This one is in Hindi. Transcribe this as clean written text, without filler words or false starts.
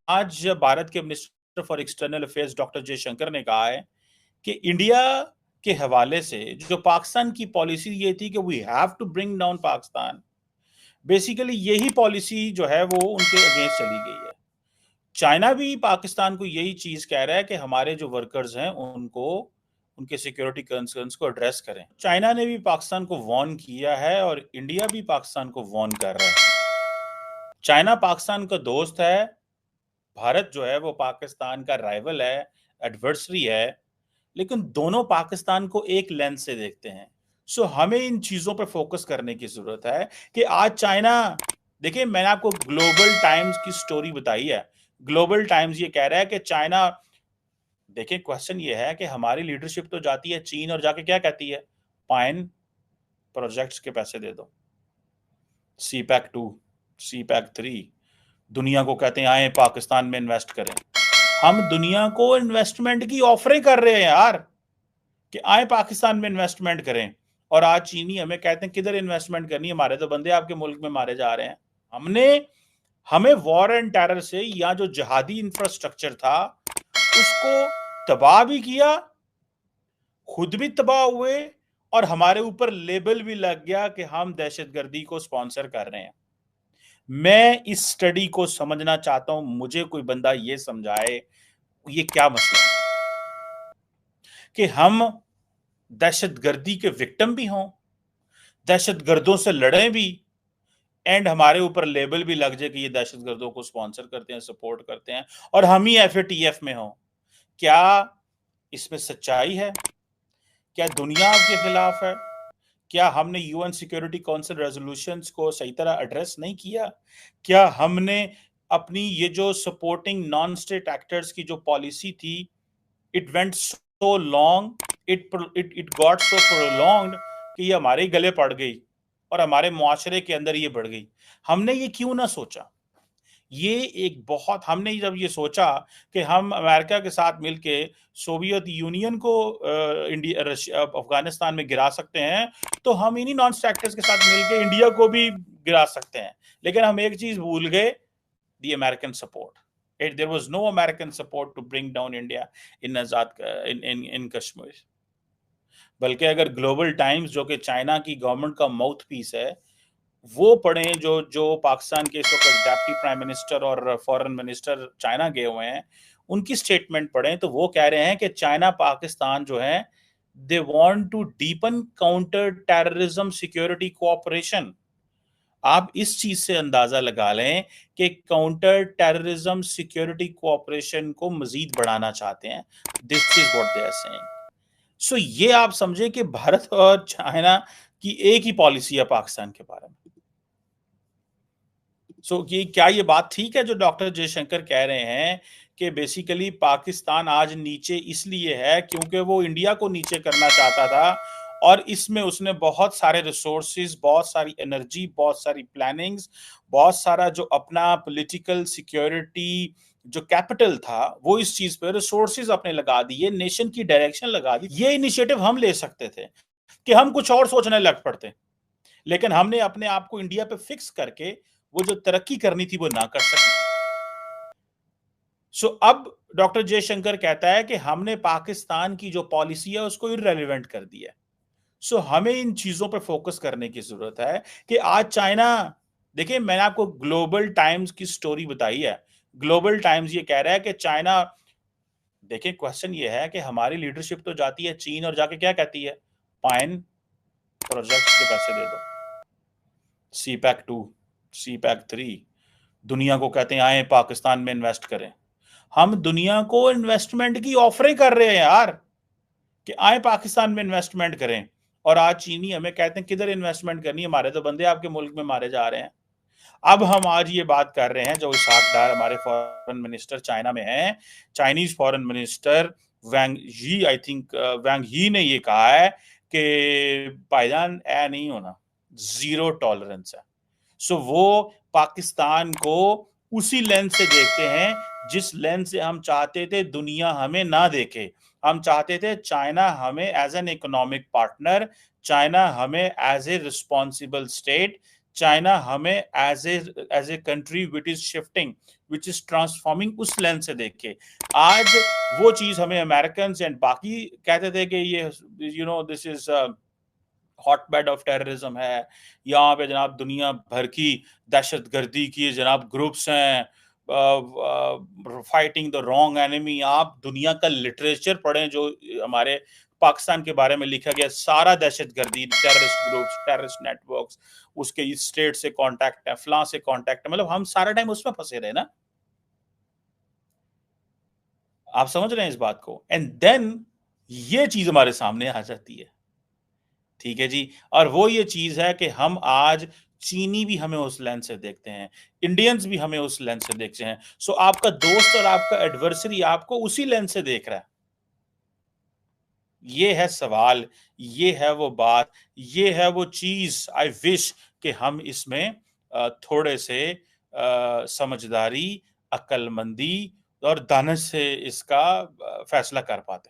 आज भारत के minister for external affairs doctor Jaishankar ने कहा है कि इंडिया के हवाले से जो पाकिस्तान की पॉलिसी ये थी कि we have to bring down Pakistan, basically यही पॉलिसी जो है वो उनके अगेंस्ट चली गई है। चाइना भी पाकिस्तान को यही चीज कह रहा है कि हमारे जो वर्कर्स हैं उनको उनके सिक्योरिटी कंसर्न्स को एड्रेस करें। चाइना ने भी पाकिस्तान को वार्न किया है और इंडिया भी पाकिस्तान को वार्न कर रहा है। चाइना पाकिस्तान का दोस्त है, भारत जो है वो पाकिस्तान का राइवल है, एडवर्सरी है, लेकिन दोनों पाकिस्तान को एक लेंस से देखते हैं। सो हमें इन चीजों पर फोकस करने की जरूरत है कि आज चाइना, देखिए मैंने आपको ग्लोबल टाइम्स की स्टोरी बताई है। ग्लोबल टाइम्स ये कह रहा है कि चाइना, देखिए क्वेश्चन ये है कि हमारी लीडरशिप तो जाती है चीन और जाके क्या कहती है, पाइन प्रोजेक्ट्स के पैसे दे दो, सी पैक 2, सी पैक 3, दुनिया को कहते हैं आए पाकिस्तान में इन्वेस्ट करें। हम दुनिया को इन्वेस्टमेंट की ऑफरें कर रहे हैं यार कि आए पाकिस्तान में इन्वेस्टमेंट करें, और आज चीनी हमें कहते हैं किधर इन्वेस्टमेंट करनी है, हमारे तो बंदे आपके मुल्क में मारे जा रहे हैं। हमें वॉर एंड टेरर से या जो जिहादी इंफ्रास्ट्रक्चर था उसको तबाह भी किया, खुद भी तबाह हुए, और हमारे ऊपर लेबल भी लग गया कि हम दहशतगर्दी को स्पॉन्सर कर रहे हैं। मैं इस स्टडी को समझना चाहता हूं, मुझे कोई बंदा ये समझाए ये क्या मसला है कि हम दहशतगर्दी के विक्टिम भी हों, दहशतगर्दों से लड़ें भी, एंड हमारे ऊपर लेबल भी लग जाए कि ये दहशतगर्दों को स्पॉन्सर करते हैं, सपोर्ट करते हैं, और हम ही एफएटीएफ में हो। क्या इसमें सच्चाई है? क्या दुनिया आपके खिलाफ है? क्या हमने यूएन सिक्योरिटी काउंसिल रेजोल्यूशंस को सही तरह एड्रेस नहीं किया? क्या हमने अपनी ये जो सपोर्टिंग नॉन स्टेट एक्टर्स की जो पॉलिसी थी, it went so long, it got so prolonged कि ये हमारे गले पड़ गई और हमारे मुआशरे के अंदर ये बढ़ गई। हमने ये क्यों ना सोचा? ये एक बहुत, हमने जब ये सोचा कि हम अमेरिका के साथ मिलके सोवियत यूनियन को इंडिया अफगानिस्तान में गिरा सकते हैं, तो हम इन्हीं नॉन स्टेटर्स के साथ मिलके इंडिया को भी गिरा सकते हैं। लेकिन हम एक चीज भूल गए, the American support. There was no American support to bring down India in Azad in Kashmir. बल्कि अगर ग्लोबल टाइम्स, जो कि चाइना की गवर्नमेंट का माउथ पीस है, वो पढ़ें, जो जो पाकिस्तान के इस वक्त डेप्टी प्राइम मिनिस्टर और फॉरेन मिनिस्टर चाइना गए हुए हैं, उनकी स्टेटमेंट पढ़ें, तो वो कह रहे हैं कि चाइना पाकिस्तान जो है, they want to deepen counter terrorism security cooperation. आप इस चीज से अंदाजा लगा लें कि काउंटर टेररिज्म सिक्योरिटी कोऑपरेशन को मजीद बढ़ाना चाहते हैं। This is what they are saying. So ये आप समझे कि भारत और चाइना की एक ही पॉलिसी है पाकिस्तान के बारे में। ये क्या ये बात ठीक है जो डॉक्टर जयशंकर कह रहे हैं कि बेसिकली पाकिस्तान आज नीचे इसलिए है क्योंकि वो इंडिया को नीचे करना चाहता था, और इसमें उसने बहुत सारे रिसोर्सेज, बहुत सारी एनर्जी, बहुत सारी प्लानिंग्स, बहुत सारा जो अपना पॉलिटिकल सिक्योरिटी जो कैपिटल था वो इस चीज पे रिसोर्सेज अपने लगा दिए, नेशन की डायरेक्शन लगा दी। ये इनिशिएटिव हम ले सकते थे कि हम कुछ और सोचने लग पड़ते, लेकिन हमने अपने आप को इंडिया पे फिक्स करके वो जो तरक्की करनी थी वो ना कर सके। अब डॉक्टर जयशंकर कहता है कि हमने पाकिस्तान की जो पॉलिसी है उसको इररेलेवेंट कर दिया। हमें इन चीजों पे फोकस करने की जरूरत है कि आज चाइना, देखिए मैंने आपको ग्लोबल टाइम्स की स्टोरी बताई है। ग्लोबल टाइम्स ये कह रहा है कि चाइना, देखिए क्वेश्चन ये है कि हमारी लीडरशिप तो जाती है चीन और जाके क्या कहती है, पाइन प्रोजेक्ट्स के पैसे दे दो, सी पैक 2, सी पैक 3, दुनिया को कहते हैं आए पाकिस्तान में इन्वेस्ट करें। हम दुनिया को इन्वेस्टमेंट की ऑफरें कर रहे हैं यार कि आए पाकिस्तान में इन्वेस्टमेंट करें, और आज चीनी हमें कहते हैं किधर इन्वेस्टमेंट करनी है, हमारे तो बंदे आपके मुल्क में मारे जा रहे हैं। अब हम आज ये बात कर रहे हैं, जो इसहाक डार हमारे फॉरेन मिनिस्टर चाइना में हैं, चाइनीज फॉरेन मिनिस्टर वैंग यी, आई थिंक वैंग यी ने ये कहा है कि भाईजान ऐ नहीं होना, जीरो टॉलरेंस है। वो पाकिस्तान को उसी लेंस से देखते हैं जिस लेंस से हम चाहते थे दुनिया हमें ना देखे। हम चाहते थे चाइना हमें as an economic partner, China हमें as a responsible state, China हमें as a country which is shifting, which is transforming, उस लेंस से देखे। आज वो चीज हमें अमेरिकन एंड बाकी कहते थे कि ये this is hotbed of terrorism है, यहाँ पे जनाब दुनिया भर की दहशतगर्दी की जनाब ग्रुप्स हैं, फाइटिंग द रॉन्ग एनिमी। आप दुनिया का लिटरेचर पढ़ें जो हमारे पाकिस्तान के बारे में लिखा गया, सारा दहशतगर्दी, टेररिस्ट ग्रुप्स, टेररिस्ट नेटवर्क्स, उसके इस स्टेट से कांटेक्ट है, फलां से कांटेक्ट है, मतलब हम सारा टाइम उसमें फंसे रहे ना। आप समझ रहे हैं इस बात को? एंड देन ये चीज हमारे सामने आ जाती है, ठीक है जी। और वो ये चीज है कि हम आज चीनी भी हमें उस लेंस से देखते हैं, इंडियंस भी हमें उस लेंस से देखते हैं। सो आपका दोस्त और आपका एडवर्सरी आपको उसी लेंस से देख रहा है। ये है सवाल, ये है वो बात, ये है वो चीज। आई विश कि हम इसमें थोड़े से समझदारी, अक्लमंदी और दानिश से इसका फैसला कर पाते।